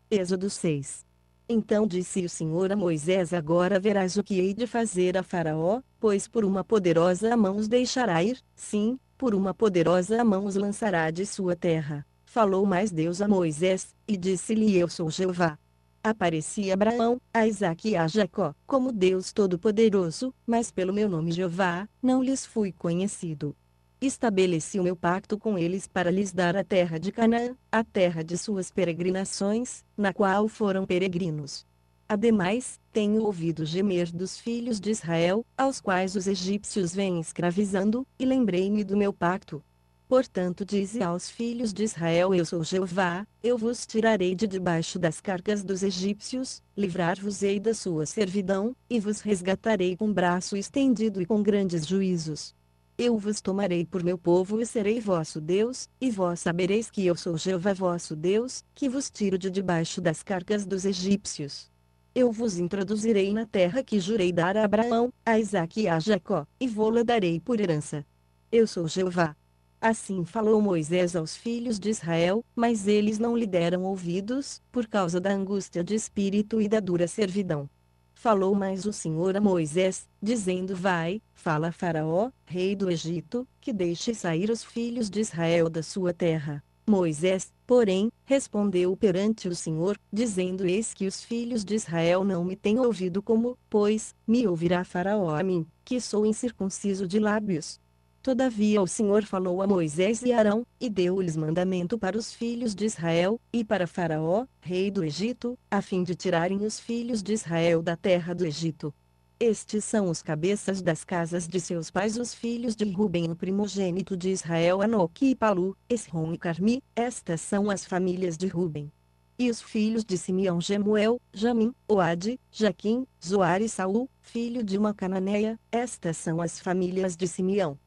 Êxodo 6. Então disse o Senhor a Moisés: agora verás o que hei de fazer a Faraó, pois por uma poderosa mão os deixará ir, sim, por uma poderosa mão os lançará de sua terra. Falou mais Deus a Moisés, e disse-lhe: eu sou Jeová. Apareci a Abraão, a Isaque e a Jacó, como Deus Todo-Poderoso, mas pelo meu nome Jeová, não lhes fui conhecido. Estabeleci o meu pacto com eles para lhes dar a terra de Canaã, a terra de suas peregrinações, na qual foram peregrinos. Ademais, tenho ouvido gemer dos filhos de Israel, aos quais os egípcios vêm escravizando, e lembrei-me do meu pacto. Portanto, dize aos filhos de Israel: eu sou Jeová, eu vos tirarei de debaixo das cargas dos egípcios, livrar-vos-ei da sua servidão, e vos resgatarei com braço estendido e com grandes juízos. Eu vos tomarei por meu povo e serei vosso Deus, e vós sabereis que eu sou Jeová vosso Deus, que vos tiro de debaixo das cargas dos egípcios. Eu vos introduzirei na terra que jurei dar a Abraão, a Isaque e a Jacó, e vô-la darei por herança. Eu sou Jeová. Assim falou Moisés aos filhos de Israel, mas eles não lhe deram ouvidos, por causa da angústia de espírito e da dura servidão. Falou mais o Senhor a Moisés, dizendo: vai, fala a Faraó, rei do Egito, que deixe sair os filhos de Israel da sua terra. Moisés, porém, respondeu perante o Senhor, dizendo: eis que os filhos de Israel não me têm ouvido, como, pois, me ouvirá Faraó a mim, que sou incircunciso de lábios. Todavia o Senhor falou a Moisés e Arão, e deu-lhes mandamento para os filhos de Israel, e para Faraó, rei do Egito, a fim de tirarem os filhos de Israel da terra do Egito. Estes são os cabeças das casas de seus pais, os filhos de Ruben, o primogênito de Israel: Anoque e Palu, Esrom e Carmi. Estas são as famílias de Ruben. E os filhos de Simeão: Jemuel, Jamim, Oade, Jaquim, Zoar e Saul, filho de uma cananeia. Estas são as famílias de Simeão.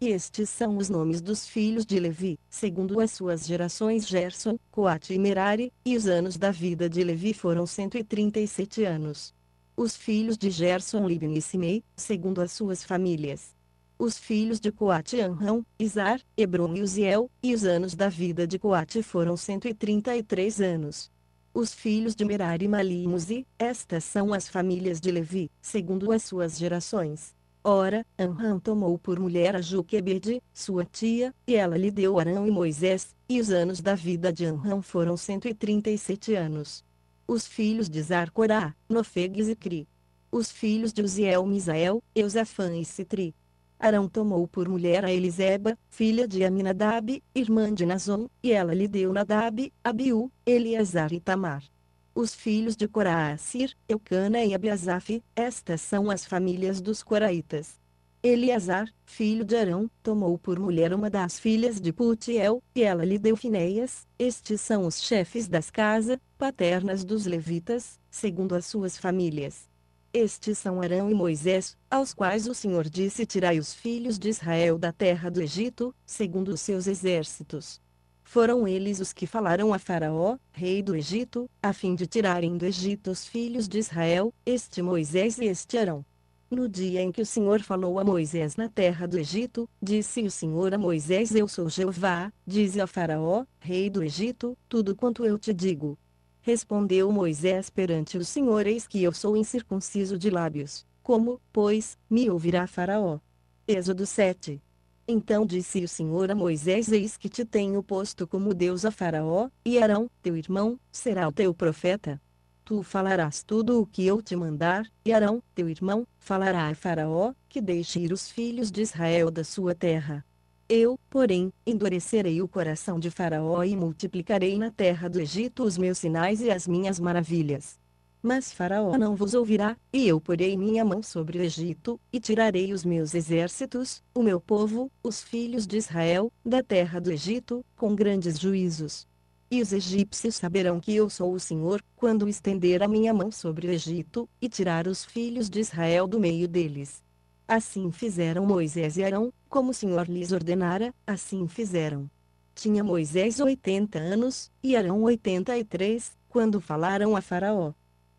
E estes são os nomes dos filhos de Levi, segundo as suas gerações: Gerson, Coate e Merari, e os anos da vida de Levi foram 137 anos. Os filhos de Gerson: Libni e Simei, segundo as suas famílias. Os filhos de Coate: Anrão, Izar, Hebron e Uziel, e os anos da vida de Coate foram 133 anos. Os filhos de Merari: Mali e Muzi. Estas são as famílias de Levi, segundo as suas gerações. Ora, Anrão tomou por mulher a Joquebede, sua tia, e ela lhe deu Arão e Moisés, e os anos da vida de Anrão foram 137 anos. Os filhos de Zar: Corá, Nofegues e Cri. Os filhos de Uziel: Misael, Eusafã e Citri. Arão tomou por mulher a Eliseba, filha de Aminadab, irmã de Nazon, e ela lhe deu Nadab, Abiú, Eleazar e Tamar. Os filhos de Corá: Assir, Eucana e Abiasaf. Estas são as famílias dos coraitas. Eleazar, filho de Arão, tomou por mulher uma das filhas de Putiel, e ela lhe deu Finéias. Estes são os chefes das casas paternas dos levitas, segundo as suas famílias. Estes são Arão e Moisés, aos quais o Senhor disse: tirai os filhos de Israel da terra do Egito, segundo os seus exércitos. Foram eles os que falaram a Faraó, rei do Egito, a fim de tirarem do Egito os filhos de Israel, este Moisés e este Arão. No dia em que o Senhor falou a Moisés na terra do Egito, disse o Senhor a Moisés: eu sou Jeová, dize a Faraó, rei do Egito, tudo quanto eu te digo. Respondeu Moisés perante o Senhor: eis que eu sou incircunciso de lábios. Como, pois, me ouvirá Faraó? Êxodo 7. Então disse o Senhor a Moisés: eis que te tenho posto como Deus a Faraó, e Arão, teu irmão, será o teu profeta. Tu falarás tudo o que eu te mandar, e Arão, teu irmão, falará a Faraó, que deixe ir os filhos de Israel da sua terra. Eu, porém, endurecerei o coração de Faraó e multiplicarei na terra do Egito os meus sinais e as minhas maravilhas. Mas Faraó não vos ouvirá, e eu porei minha mão sobre o Egito, e tirarei os meus exércitos, o meu povo, os filhos de Israel, da terra do Egito, com grandes juízos. E os egípcios saberão que eu sou o Senhor, quando estender a minha mão sobre o Egito, e tirar os filhos de Israel do meio deles. Assim fizeram Moisés e Arão, como o Senhor lhes ordenara, assim fizeram. Tinha Moisés 80 anos, e Arão 83, quando falaram a Faraó.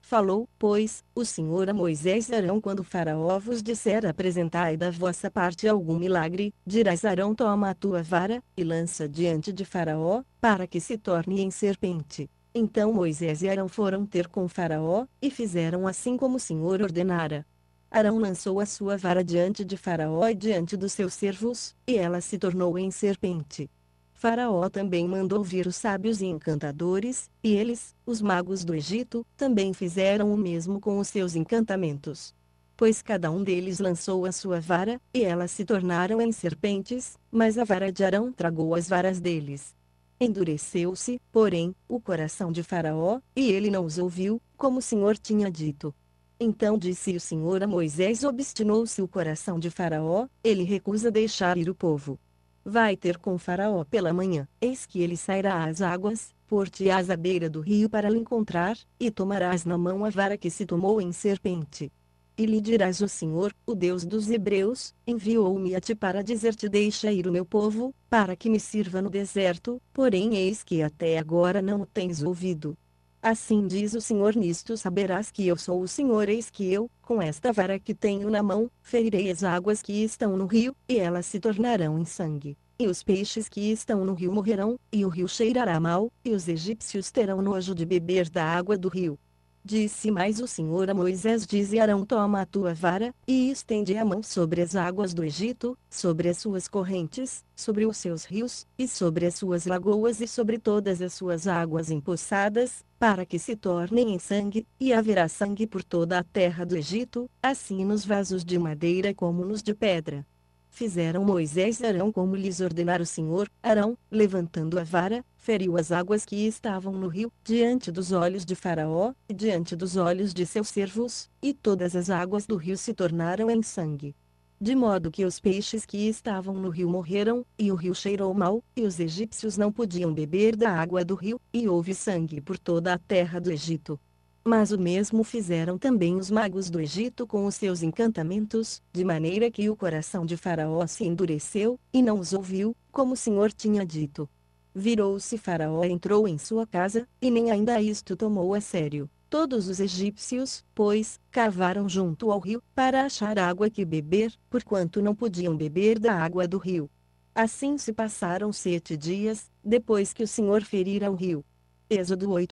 Falou, pois, o Senhor a Moisés e Arão quando Faraó vos disser: apresentai da vossa parte algum milagre, dirás: Arão, toma a tua vara, e lança diante de Faraó, para que se torne em serpente. Então Moisés e Arão foram ter com Faraó, e fizeram assim como o Senhor ordenara. Arão lançou a sua vara diante de Faraó e diante dos seus servos, e ela se tornou em serpente. Faraó também mandou vir os sábios e encantadores, e eles, os magos do Egito, também fizeram o mesmo com os seus encantamentos. Pois cada um deles lançou a sua vara, e elas se tornaram em serpentes, mas a vara de Arão tragou as varas deles. Endureceu-se, porém, o coração de Faraó, e ele não os ouviu, como o Senhor tinha dito. Então disse o Senhor a Moisés: obstinou-se o coração de Faraó, ele recusa deixar ir o povo. Vai ter com Faraó pela manhã, eis que ele sairá às águas, por-te-ás à beira do rio para lhe encontrar, e tomarás na mão a vara que se tomou em serpente. E lhe dirás: o Senhor, o Deus dos Hebreus, enviou-me a ti para dizer-te: deixa ir o meu povo, para que me sirva no deserto, porém eis que até agora não o tens ouvido. Assim diz o Senhor: nisto saberás que eu sou o Senhor. Eis que eu, com esta vara que tenho na mão, ferirei as águas que estão no rio, e elas se tornarão em sangue. E os peixes que estão no rio morrerão, e o rio cheirará mal, e os egípcios terão nojo de beber da água do rio. Disse mais o Senhor a Moisés: dize a Arão: toma a tua vara, e estende a mão sobre as águas do Egito, sobre as suas correntes, sobre os seus rios, e sobre as suas lagoas e sobre todas as suas águas empoçadas, para que se tornem em sangue, e haverá sangue por toda a terra do Egito, assim nos vasos de madeira como nos de pedra. Fizeram Moisés e Arão como lhes ordenara o Senhor. Arão, levantando a vara, feriu as águas que estavam no rio, diante dos olhos de Faraó, e diante dos olhos de seus servos, e todas as águas do rio se tornaram em sangue. De modo que os peixes que estavam no rio morreram, e o rio cheirou mal, e os egípcios não podiam beber da água do rio, e houve sangue por toda a terra do Egito. Mas o mesmo fizeram também os magos do Egito com os seus encantamentos, de maneira que o coração de Faraó se endureceu, e não os ouviu, como o Senhor tinha dito. Virou-se Faraó e entrou em sua casa, e nem ainda isto tomou a sério. Todos os egípcios, pois, cavaram junto ao rio, para achar água que beber, porquanto não podiam beber da água do rio. Assim se passaram 7 dias, depois que o Senhor ferira o rio. Êxodo 8.